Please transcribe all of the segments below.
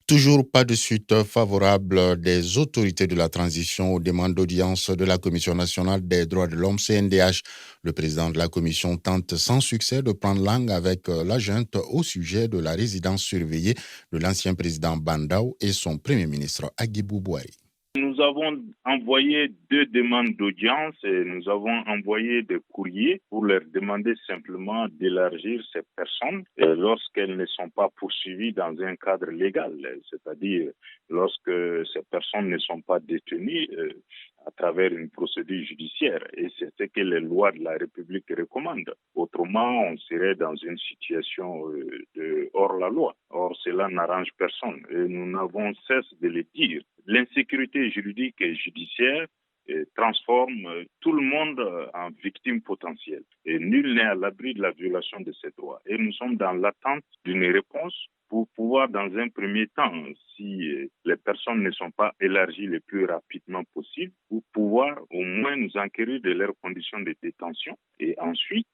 Toujours pas de suite favorable des autorités de la transition aux demandes d'audience de la Commission nationale des droits de l'homme CNDH. Le président de la commission tente sans succès de prendre langue avec la junte au sujet de la résidence surveillée de l'ancien président Bandao et son premier ministre Agibou Bouari. Nous avons envoyé 2 demandes d'audience et nous avons envoyé des courriers pour leur demander simplement d'élargir ces personnes lorsqu'elles ne sont pas poursuivies dans un cadre légal, c'est-à-dire lorsque ces personnes ne sont pas détenues à travers une procédure judiciaire. Et c'est ce que les lois de la République recommandent. Autrement, on serait dans une situation de hors la loi. Or, cela n'arrange personne. Et nous n'avons cesse de le dire. L'insécurité juridique et judiciaire transforme tout le monde en victime potentielle. Et nul n'est à l'abri de la violation de ses droits. Et nous sommes dans l'attente d'une réponse pour pouvoir, dans un premier temps, si les personnes ne sont pas élargies le plus rapidement possible, pour pouvoir au moins nous enquérir de leurs conditions de détention et ensuite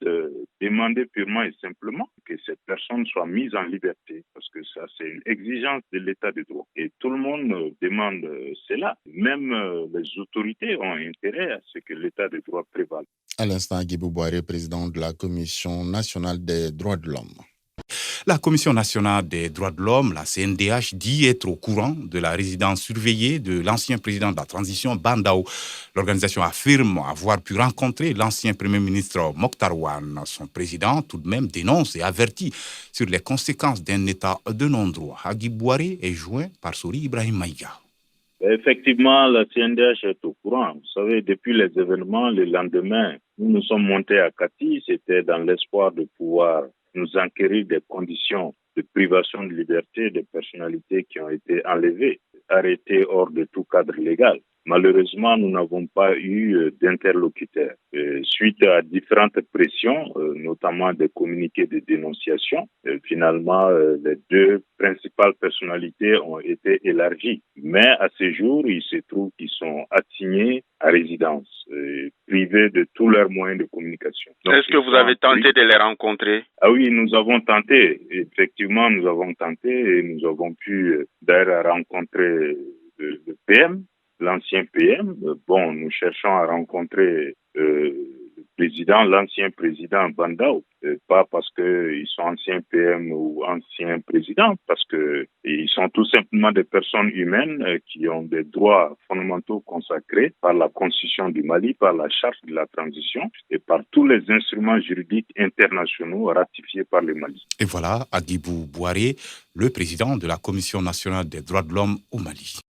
demander purement et simplement que ces personnes soient mises en liberté, parce que ça, c'est une exigence de l'état de droit. Et tout le monde demande cela. Même les autorités ont intérêt à ce que l'état de droit prévale. À l'instant, Agibou Bouari, président de la Commission nationale des droits de l'homme. La Commission nationale des droits de l'homme, la CNDH, dit être au courant de la résidence surveillée de l'ancien président de la transition, Bandao. L'organisation affirme avoir pu rencontrer l'ancien Premier ministre Mokhtar Wane. Son président, tout de même, dénonce et avertit sur les conséquences d'un état de non-droit. Agibou Bouari est joint par Souri Ibrahim Maïga. Effectivement, la CNDH est au courant. Vous savez, depuis les événements, le lendemain, nous sommes montés à Kati. C'était dans l'espoir de pouvoir nous enquérir des conditions de privation de liberté des personnalités qui ont été enlevées, arrêtées hors de tout cadre légal. Malheureusement, nous n'avons pas eu d'interlocuteur. Suite à différentes pressions, notamment des communiqués de dénonciation, finalement, les 2 principales personnalités ont été élargies. Mais à ce jour, il se trouve qu'ils sont assignés à résidence, privés de tous leurs moyens de communication. Donc, est-ce que vous avez tenté de les rencontrer? Ah oui, nous avons tenté. Effectivement, nous avons tenté et nous avons pu d'ailleurs rencontrer le PM, l'ancien PM. Bon, nous cherchons à rencontrer le président, l'ancien président Bandao, pas parce qu'ils sont anciens PM ou anciens présidents, parce qu'ils sont tout simplement des personnes humaines qui ont des droits fondamentaux consacrés par la Constitution du Mali, par la Charte de la transition et par tous les instruments juridiques internationaux ratifiés par le Mali. Et voilà, Agibou Bouari, le président de la Commission nationale des droits de l'homme au Mali.